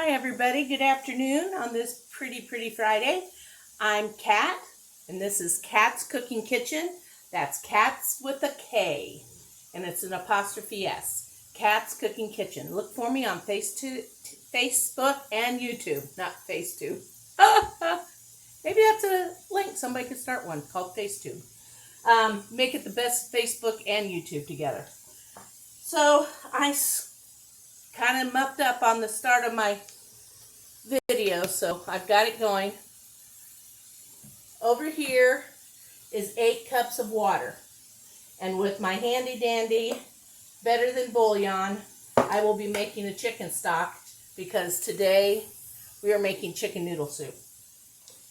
Hi everybody, good afternoon on this pretty Friday. I'm Kat, and this is Kat's Cooking Kitchen. That's Kat's with a K, and it's an apostrophe S. Kat's Cooking Kitchen. Look for me on Facebook and YouTube, not FaceTube. Maybe that's a link. Somebody could start one called FaceTube. Make it the best Facebook and YouTube together. So I kind of mucked up on the start of my video, so I've got it going. Over here is 8 cups of water, and with my handy dandy better than bouillon, I will be making a chicken stock because today we are making chicken noodle soup.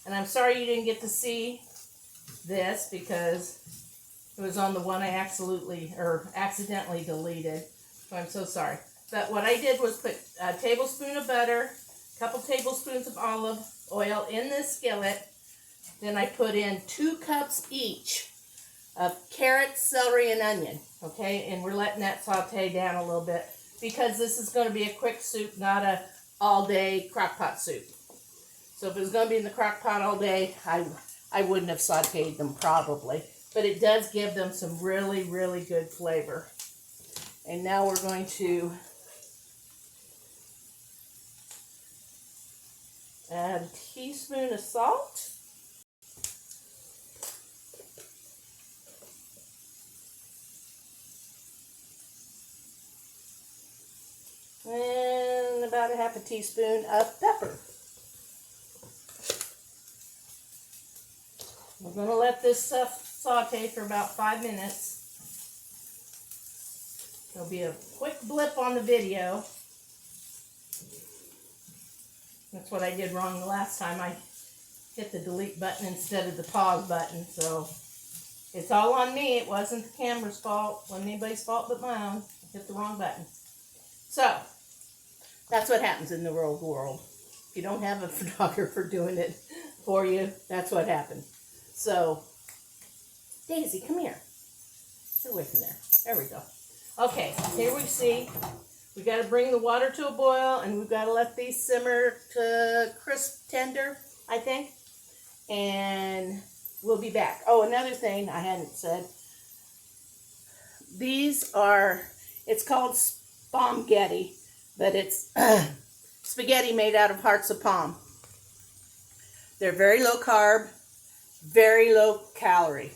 And I'm sorry you didn't get to see this because it was on the one I accidentally deleted, so I'm so sorry. But what I did was put a tablespoon of butter, a couple tablespoons of olive oil in this skillet. Then I put in 2 cups each of carrots, celery, and onion. Okay, and we're letting that saute down a little bit because this is going to be a quick soup, not a all-day crock pot soup. So if it was going to be in the crock pot all day, I wouldn't have sauteed them probably. But it does give them some really good flavor. And now we're going to add a teaspoon of salt. And about a half a teaspoon of pepper. We're going to let this stuff saute for about 5 minutes. There'll be a quick blip on the video. That's what I did wrong the last time. I hit the delete button instead of the pause button. So it's all on me. It wasn't the camera's fault. It wasn't anybody's fault but my own. I hit the wrong button. So that's what happens in the real world. If you don't have a photographer doing it for you, that's what happened. So, Daisy, come here. Get away from there. There we go. Okay, here we see. We got to bring the water to a boil, and we've got to let these simmer to crisp tender, I think. And we'll be back. Oh, another thing I hadn't said. These are, it's called spaghetti, but it's spaghetti made out of hearts of palm. They're very low carb, very low calorie.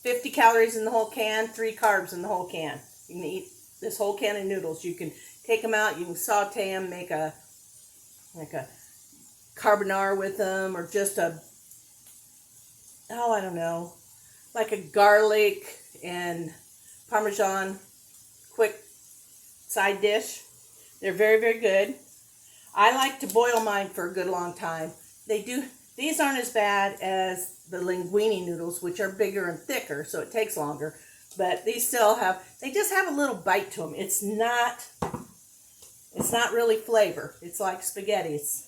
50 calories in the whole can, 3 carbs in the whole can. You can eat this whole can of noodles. You can take them out, you can saute them, make a carbonara with them, or just I don't know, like a garlic and Parmesan quick side dish. They're very good. I like to boil mine for a good long time. These aren't as bad as the linguine noodles, which are bigger and thicker, so it takes longer. But these still they just have a little bite to them. It's not really flavor. It's like spaghetti. It's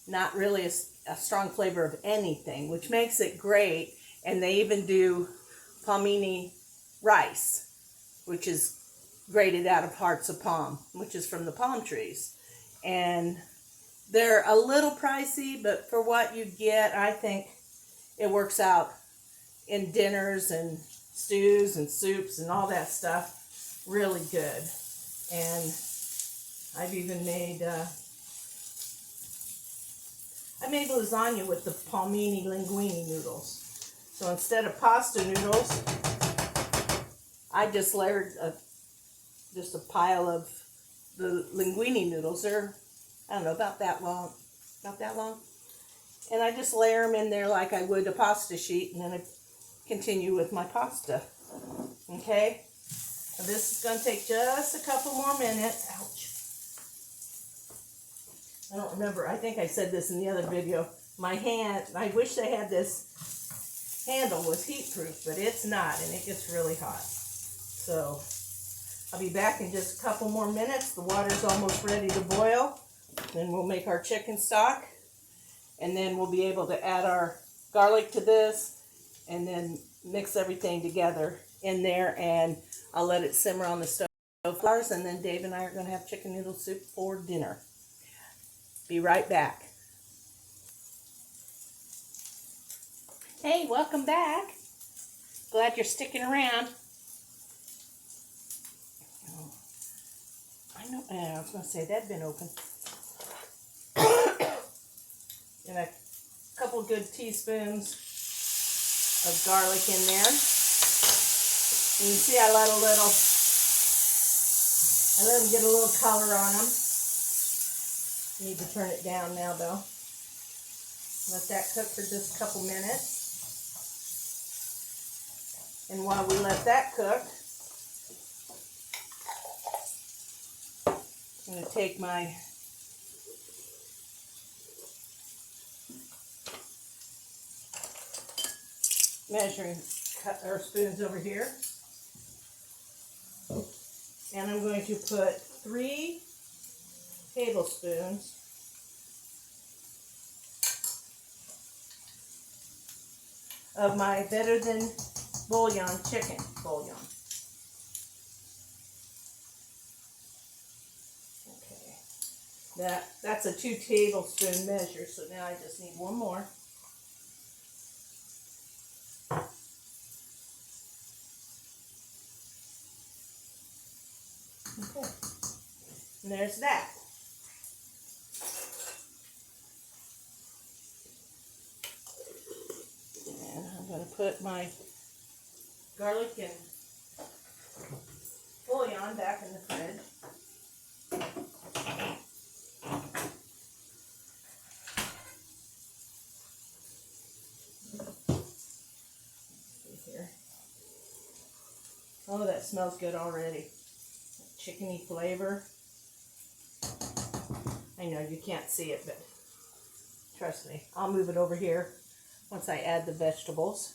not really a strong flavor of anything, which makes it great. And they even do palmini rice, which is grated out of hearts of palm, which is from the palm trees. And they're a little pricey, but for what you get, I think it works out in dinners and stews and soups and all that stuff really good. And I've even made lasagna with the palmini linguine noodles. So instead of pasta noodles, I just layered just a pile of the linguine noodles. They're, I don't know, about that long. And I just layer them in there like I would a pasta sheet, and then I continue with my pasta. Okay? Now this is going to take just a couple more minutes. Ouch. I don't remember. I think I said this in the other video. My hand, I wish they had this handle was heat proof, but it's not, and it gets really hot. So I'll be back in just a couple more minutes. The water's almost ready to boil. Then we'll make our chicken stock, and then we'll be able to add our garlic to this, and then mix everything together in there, and I'll let it simmer on the stove, and then Dave and I are going to have chicken noodle soup for dinner. Be right back. Hey, welcome back. Glad you're sticking around. Oh, I know, I was going to say that'd been open. And a couple good teaspoons of garlic in there. And you see I let them get a little color on them. Need to turn it down now though. Let that cook for just a couple minutes. And while we let that cook, I'm going to take my measuring spoons over here. And I'm going to put 3 tablespoons of my better than bouillon chicken bouillon. Okay, that's a 2 tablespoon measure, so now I just need one more. Okay, and there's that. And I'm going to put my garlic and bouillon back in the fridge. See here. Oh, that smells good already. Chickeny flavor. I know you can't see it, but trust me, I'll move it over here once I add the vegetables.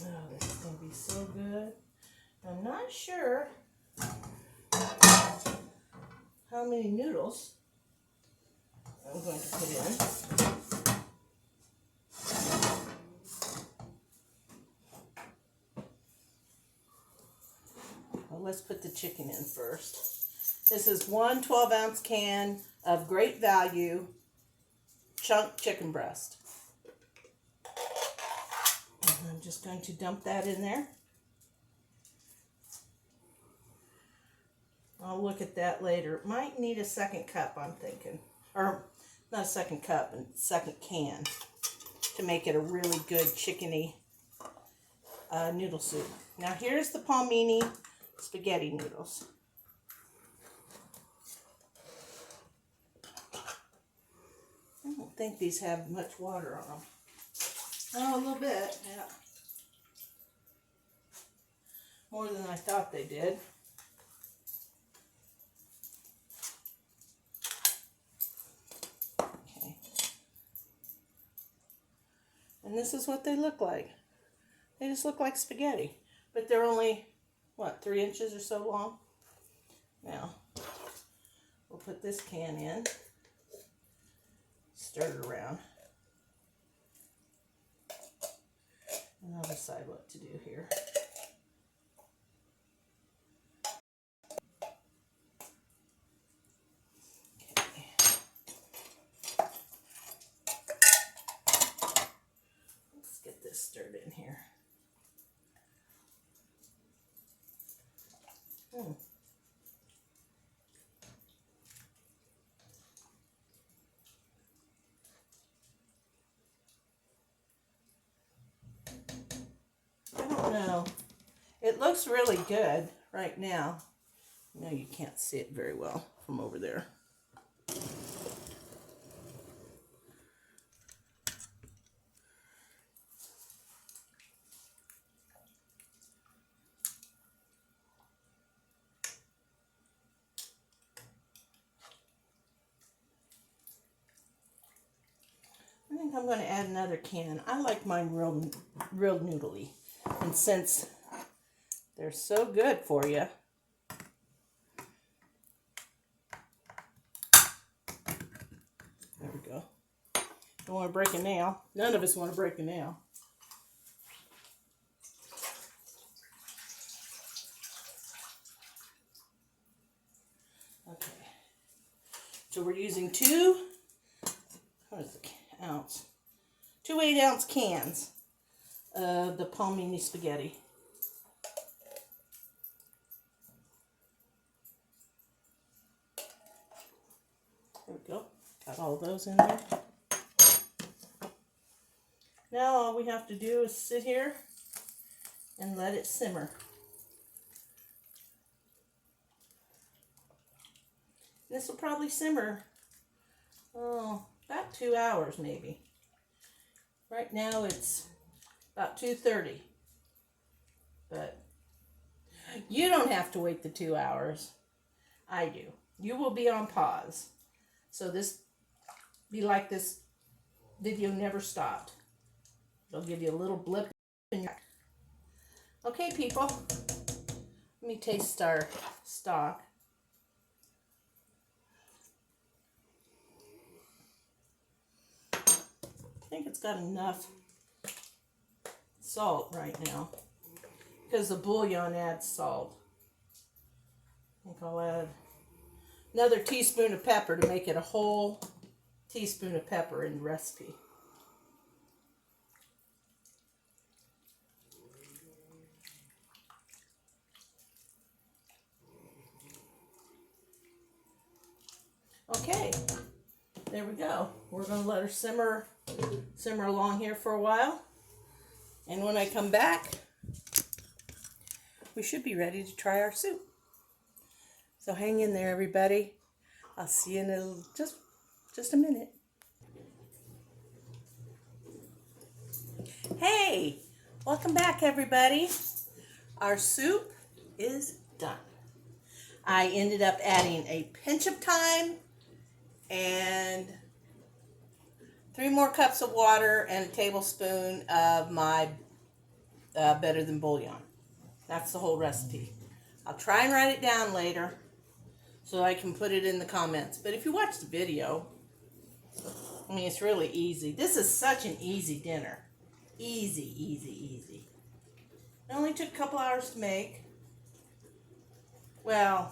Oh, this is going to be so good. I'm not sure how many noodles I'm going to put in. Well, let's put the chicken in first. This is one 12-ounce can of great value chunk chicken breast. And I'm just going to dump that in there. I'll look at that later. Might need a second cup, I'm thinking. Or not a second cup, a second can to make it a really good chickeny noodle soup. Now here's the palmini spaghetti noodles. I don't think these have much water on them. Oh, a little bit, yeah. More than I thought they did. Okay. And this is what they look like. They just look like spaghetti, but they're only, what, 3 inches or so long? Now, we'll put this can in, stir it around, and I'll decide what to do here. Okay. Let's get this stirred in here. I don't know. It looks really good right now. No, you can't see it very well from over there. I think I'm going to add another can. I like mine real noodly. And since they're so good for you, Don't want to break a nail. None of us want to break a nail. Okay. So we're using what is the ounce? 2 8-ounce cans of the palmini spaghetti. There we go. Got all those in there. Now all we have to do is sit here and let it simmer. This will probably simmer, about 2 hours maybe. Right now it's about 2:30. But you don't have to wait the 2 hours. I do. You will be on pause. So this be like this video never stopped. It'll give you a little blip in your... Okay, people. Let me taste our stock. I think it's got enough salt right now because the bouillon adds salt. I think I'll add another teaspoon of pepper to make it a whole teaspoon of pepper in the recipe. Okay, there we go. We're going to let her simmer along here for a while. And when I come back, we should be ready to try our soup. So hang in there, everybody. I'll see you in just a minute. Hey, welcome back, everybody. Our soup is done. I ended up adding a pinch of thyme and 3 more cups of water and a tablespoon of my Better Than bouillon. That's the whole recipe. I'll try and write it down later so I can put it in the comments. But if you watch the video, I mean, it's really easy. This is such an easy dinner. Easy, easy, easy. It only took a couple hours to make. Well,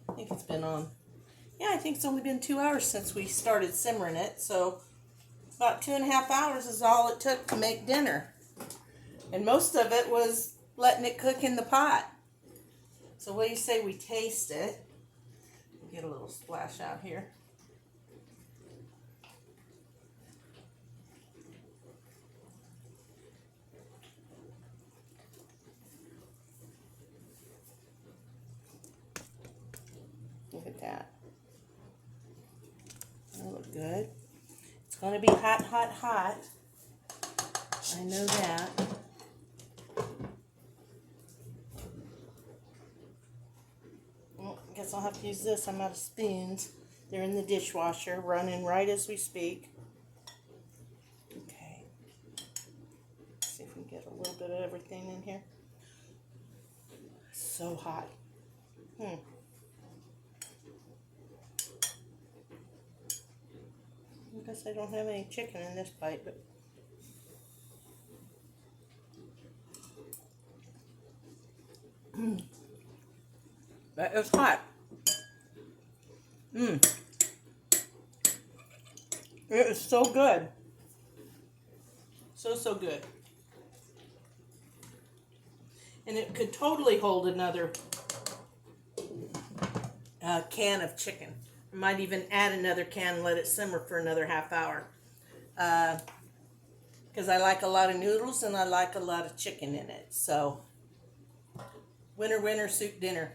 I think it's been on. Yeah, I think it's only been 2 hours since we started simmering it. So about 2.5 hours is all it took to make dinner. And most of it was letting it cook in the pot. So what do you say we taste it? Get a little splash out here. Look at that. That look good. It's going to be hot, hot, hot. I know that. Well, I guess I'll have to use this. I'm out of spoons. They're in the dishwasher, running right as we speak. Okay. Let's see if we can get a little bit of everything in here. So hot. I guess I don't have any chicken in this bite, but that is hot. It is so good. So good. And it could totally hold another can of chicken. I might even add another can and let it simmer for another half hour. Because I like a lot of noodles and I like a lot of chicken in it. So, winner, winner, soup dinner.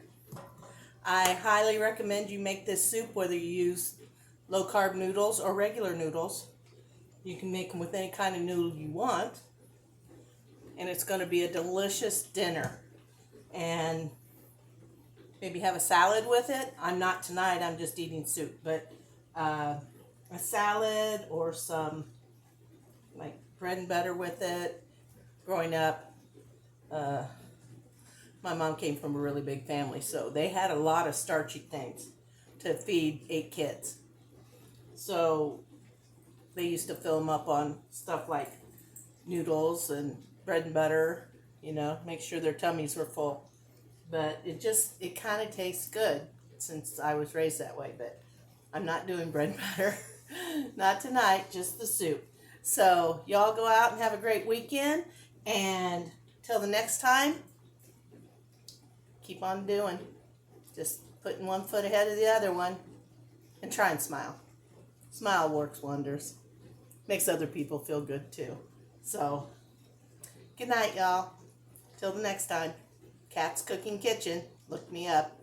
I highly recommend you make this soup whether you use low-carb noodles or regular noodles. You can make them with any kind of noodle you want. And it's going to be a delicious dinner. And maybe have a salad with it. I'm not tonight, I'm just eating soup. But a salad or some like bread and butter with it. Growing up, my mom came from a really big family, so they had a lot of starchy things to feed 8 kids. So they used to fill them up on stuff like noodles and bread and butter, you know, make sure their tummies were full. But it kind of tastes good since I was raised that way. But I'm not doing bread and butter. Not tonight, just the soup. So y'all go out and have a great weekend. And till the next time, keep on doing. Just putting one foot ahead of the other one. And try and smile. Smile works wonders. Makes other people feel good too. So, good night, y'all. Till the next time. Cat's Cooking Kitchen. Look me up.